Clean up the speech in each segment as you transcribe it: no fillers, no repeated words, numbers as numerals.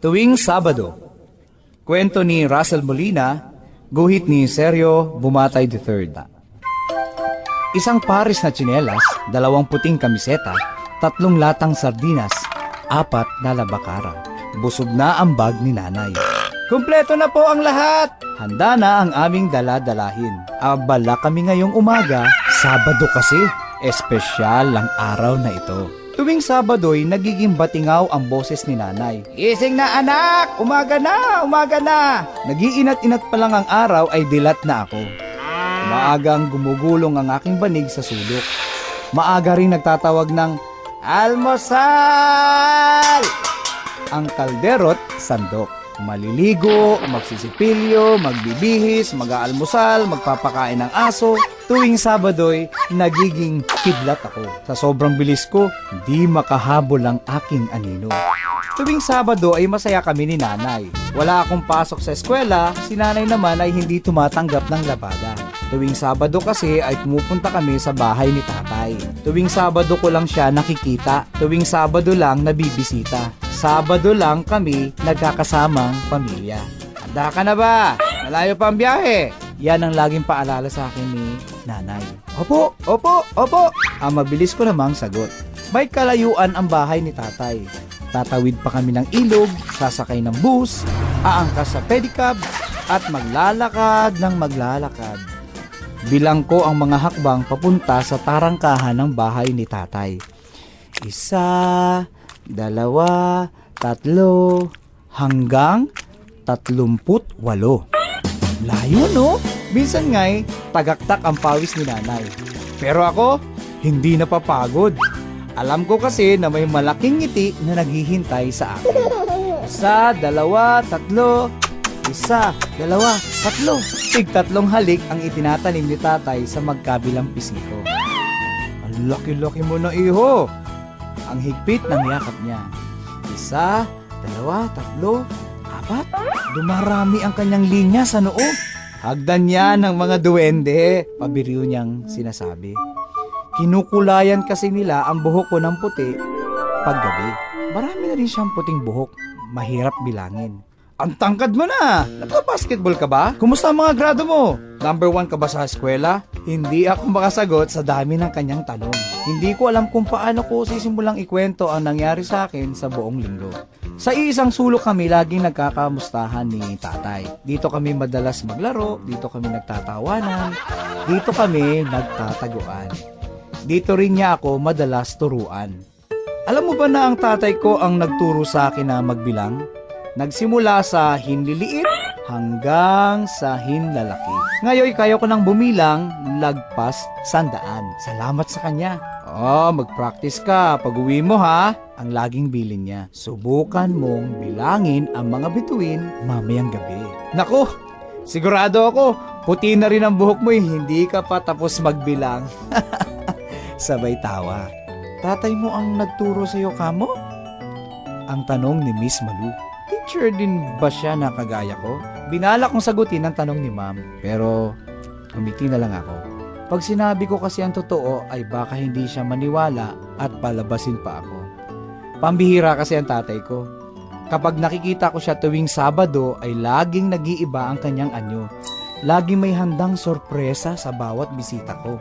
Tuwing Sabado. Kwento ni Russell Molina, guhit ni Sergio Bumatay III. Isang pares na tsinelas, 2 puting kamiseta, 3 latang sardinas, 4 na labakara. Busog na ang bag ni nanay. Kumpleto na po ang lahat! Handa na ang aming dala-dalahin. Abala kami ngayong umaga, Sabado kasi. Espesyal ang araw na ito. Tuwing Sabado'y nagiging batingaw ang boses ni nanay. Gising na anak! Umaga na! Umaga na! Nag-iinat-inat pa lang ang araw ay dilat na ako. Maagang gumugulong ang aking banig sa sulok. Maaga rin nagtatawag ng almusal! Ang kalderot, sandok. Maliligo, magsisipilyo, magbibihis, mag-aalmusal, magpapakain ng aso. Tuwing Sabado'y nagiging kidlat ako. Sa sobrang bilis ko, di makahabol ang aking anino. Tuwing Sabado ay masaya kami ni nanay. Wala akong pasok sa eskwela, si nanay naman ay hindi tumatanggap ng labada. Tuwing Sabado kasi ay pumupunta kami sa bahay ni tatay. Tuwing Sabado ko lang siya nakikita. Tuwing Sabado lang nabibisita. Sabado lang kami nagkakasamang pamilya. Handa ka na ba? Malayo pa ang biyahe. Yan ang laging paalala sa akin ni nanay. Opo, opo, opo. Ang mabilis ko namang sagot. May kalayuan ang bahay ni tatay. Tatawid pa kami ng ilog, sasakay ng bus, aangkas sa pedicab, at maglalakad ng maglalakad. Bilang ko ang mga hakbang papunta sa tarangkahan ng bahay ni tatay. 1, 2, 3, hanggang 38. Layo no? Minsan nga'y tagaktak ang pawis ni nanay. Pero ako, hindi napapagod. Alam ko kasi na may malaking ngiti na naghihintay sa akin. 1, 2, 3, 1, 2, 3. Tig-3 halik ang itinatanim ni tatay sa magkabilang pisiko. Ang laki-laki mo na iho. Ang higpit ng yakap niya. 1, 2, 3, 4. Dumarami ang kanyang linya sa noo. Hagdan niya ng mga duwende. Pabiriw niyang sinasabi. Kinukulayan kasi nila ang buhok ko ng puti paggabi. Marami na rin siyang puting buhok. Mahirap bilangin. Ang tangkad mo na! Nagpa-basketball ka ba? Kumusta ang mga grado mo? Number 1 ka ba sa eskwela? Hindi ako makasagot sa dami ng kanyang tanong. Hindi ko alam kung paano ko sisimulang ikwento ang nangyari sa akin sa buong linggo. Sa isang sulok kami laging nagkakamustahan ni tatay. Dito kami madalas maglaro, dito kami nagtatawanan, dito kami nagtataguan. Dito rin niya ako madalas turuan. Alam mo ba na ang tatay ko ang nagturo sa akin na magbilang? Nagsimula sa hinliliit hanggang sa hinlalaki. Ngayon kaya ko nang bumilang lagpas 100. Salamat sa kanya. Mag-practice ka pag uwi mo ha. Ang laging bilin niya. Subukan mong bilangin ang mga bituin mamayang gabi. Naku, sigurado ako, puti na rin ang buhok mo hindi ka pa tapos magbilang. Sabay tawa. Tatay mo ang nagturo sa'yo kamo? Ang tanong ni Miss Malu. Teacher din ba siya na kagaya ko? Binala kong sagutin ang tanong ni ma'am, pero umiti na lang ako. Pag sinabi ko kasi ang totoo ay baka hindi siya maniwala at palabasin pa ako. Pambihira kasi ang tatay ko. Kapag nakikita ko siya tuwing Sabado ay laging nag-iiba ang kanyang anyo. Laging may handang sorpresa sa bawat bisita ko.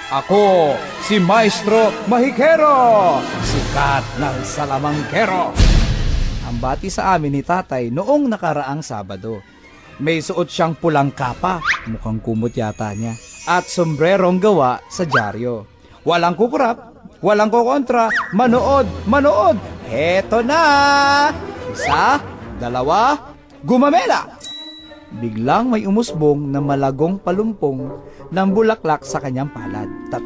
Ako, si Maestro Mahikero, sikat ng salamangkero. Ang bati sa amin ni tatay noong nakaraang Sabado. May suot siyang pulang kapa, mukhang kumot yata niya, at sombrerong gawa sa dyaryo. Walang kukurap, walang kukontra, manood, manood! Heto na! 1, 2, gumamela! Biglang may umusbong na malagong palumpong ng bulaklak sa kanyang palad. 3,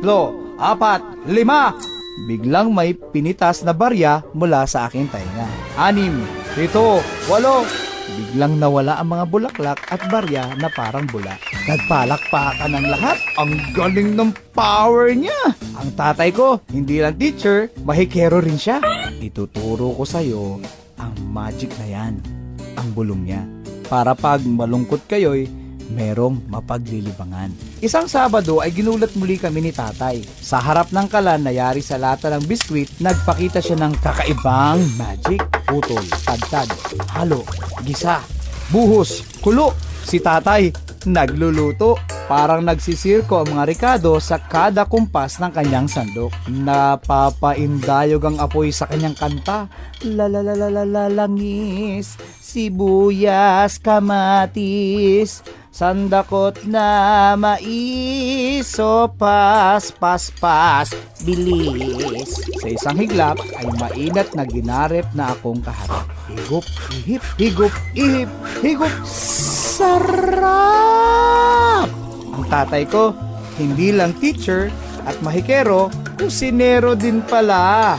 4, 5! Biglang may pinitas na barya mula sa aking tainga. 6, 7, 8. Biglang nawala ang mga bulaklak at barya na parang bula. Nagpalakpakan ng lahat. Ang galing ng power niya. Ang tatay ko, hindi lang teacher, mahikero rin siya. Ituturo ko sa'yo ang magic na yan. Ang bulong niya. Para pag malungkot kayo'y merong mapaglilibangan. Isang Sabado ay ginulat muli kami ni tatay. Sa harap ng kalan na yari sa lata ng biskwit, nagpakita siya ng kakaibang magic. Putol, tadtad, halo, gisa, buhos, kulo. Si tatay nagluluto. Parang nagsisirko ang mga Ricardo sa kada kumpas ng kanyang sandok. Napapaindayog ang apoy sa kanyang kanta. Langis, sibuyas, kamatis, sandakot na mais, sopas, paspas, bilis. Sa isang higlap ay mainat na ginarep na akong kaharap. Higup, ihip, higup, ihip, higup. Sarap! Ang tatay ko, hindi lang teacher at mahikero, kusinero din pala.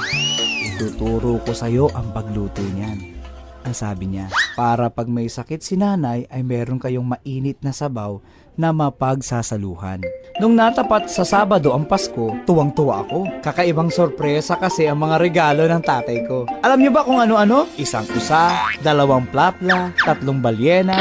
Ituturo ko sa'yo ang pagluto niyan. Ang sabi niya, para pag may sakit si nanay ay meron kayong mainit na sabaw na mapagsasaluhan. Nung natapat sa Sabado ang Pasko, tuwang-tuwa ako. Kakaibang sorpresa kasi ang mga regalo ng tatay ko. Alam niyo ba kung ano-ano? Isang usa, 2 plapla, 3 balyena,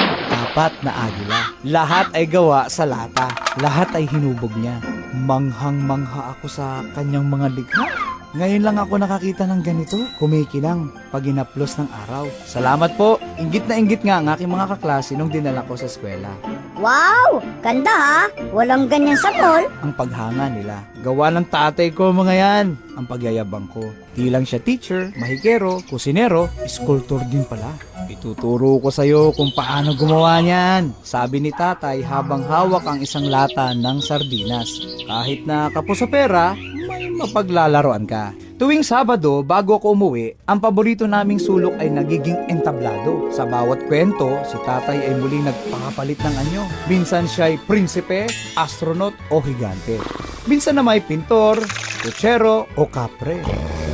4 na agila. Lahat ay gawa sa lata. Lahat ay hinubog niya. Manghang-mangha ako sa kanyang mga likha. Ngayon lang ako nakakita ng ganito. Kumikinang pag inaplos ng araw. Salamat po. Inggit na inggit nga ang aking mga kaklase nung dinala ko sa eskwela. Wow! Ganda ha! Walang ganyan sa mall. Ang paghanga nila. Gawa ng tatay ko mga yan. Ang pagyayabang ko. Di lang siya teacher, mahikero, kusinero, sculptor din pala. Ituturo ko sa'yo kung paano gumawa niyan. Sabi ni tatay habang hawak ang isang lata ng sardinas. Kahit na kapos sa pera, may mapaglalaroan ka. Tuwing Sabado, bago ako umuwi, ang paborito naming sulok ay nagiging entablado. Sa bawat kwento, si tatay ay muling nagpakapalit ng anyo. Minsan siya ay prinsipe, astronaut o higante. Minsan na may pintor, kutsero o kapre.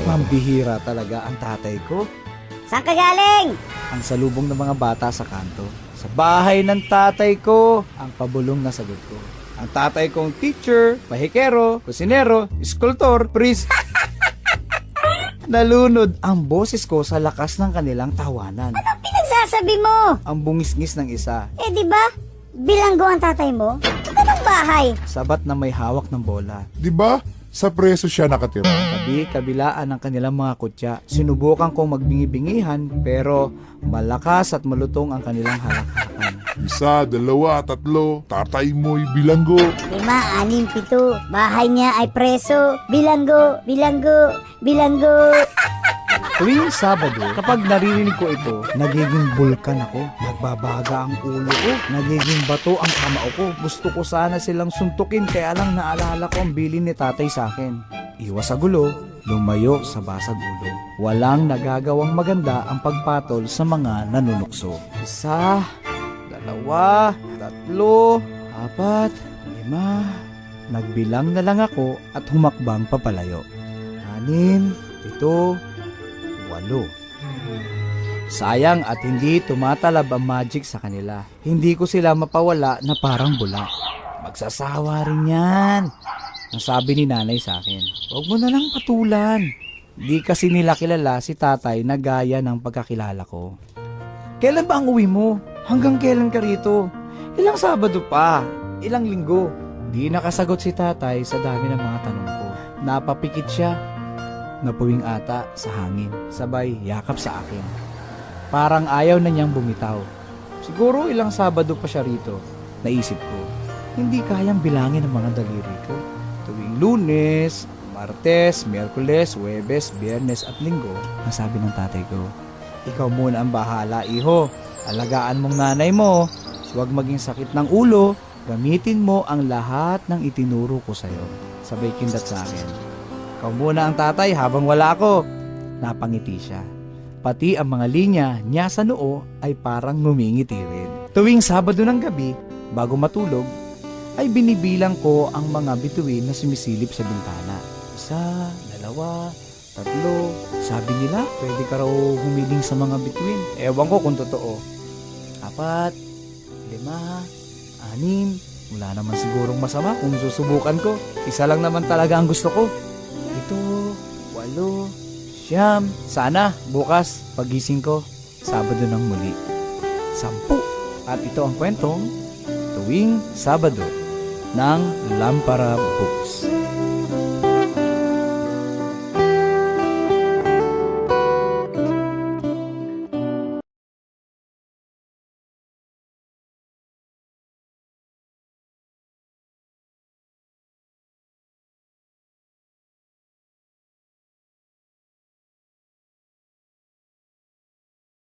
Mambihira talaga ang tatay ko. Saan ka galing? Ang salubong ng mga bata sa kanto. Sa bahay ng tatay ko, ang pabulong na sagot ko. Ang tatay kong teacher, mahikero, kusinero, sculptor, priest. Nalunod ang boses ko sa lakas ng kanilang tawanan. Anong pinagsasabi mo? Ang bungis-ngis ng isa, Eh di ba? Bilanggo ang tatay mo? Ito ng bahay. sabat na may hawak ng bola. Di ba? Sa preso siya nakatira. Kabilaan ng kanilang mga kutya. Sinubukan kong magbingi-bingihan pero malakas at malutong ang kanilang halakhakan. 1, 2, 3, tatay mo'y bilanggo. 5, 6, 7. Bahay niya ay preso. Bilanggo, bilanggo, bilanggo. Tuwing Sabado, kapag naririnig ko ito, nagiging bulkan ako. Nagbabaga ang ulo ko. Nagiging bato ang kamao ko. Gusto ko sana silang suntukin kaya lang naalala ko ang bilin ni tatay sa akin. Iwas sa gulo, lumayo sa basag ulo. Walang nagagawang maganda ang pagpatol sa mga nanunukso. 1, 2, 3, 4, 5. Nagbilang na lang ako at humakbang papalayo. 6, 7, 8. Sayang at hindi tumatalab ang magic sa kanila. Hindi ko sila mapawala na parang bula. Magsasawa rin yan. Ang sabi ni nanay sa akin, huwag mo na lang patulan. Di kasi nila kilala si tatay na gaya ng pagkakilala ko. Kailan ba ang uwi mo? Hanggang kailan ka rito? Ilang Sabado pa? Ilang linggo? Di nakasagot si tatay sa dami ng mga tanong ko. Napapikit siya. Napuwing ata sa hangin. Sabay yakap sa akin. Parang ayaw na niyang bumitaw. Siguro ilang Sabado pa siya rito. Naisip ko, hindi kayang bilangin ang mga daliri ko. Tuwing Lunes, Martes, Miyerkules, Huwebes, Biyernes at Linggo, ang sabi ng tatay ko, ikaw muna ang bahala, iho. Alagaan mong nanay mo. Huwag maging sakit ng ulo. Gamitin mo ang lahat ng itinuro ko sa'yo. Sabay kindat sa akin. Ikaw muna ang tatay habang wala ako. Napangiti siya. Pati ang mga linya niya sa noo ay parang ngumingiti rin. Tuwing Sabado ng gabi, bago matulog, ay binibilang ko ang mga bituin na sumisilip sa bintana. 1, 2, 3. Sabi nila, pwede ka raw humiling sa mga bituin. Ewan ko kung totoo. 4, 5, 6. Wala naman sigurong masama kung susubukan ko. Isa lang naman talaga ang gusto ko. 7, 8, 9. Sana bukas pagising ko, Sabado ng muli. 10. At ito ang kwentong tuwing Sabado ng Lampara Books.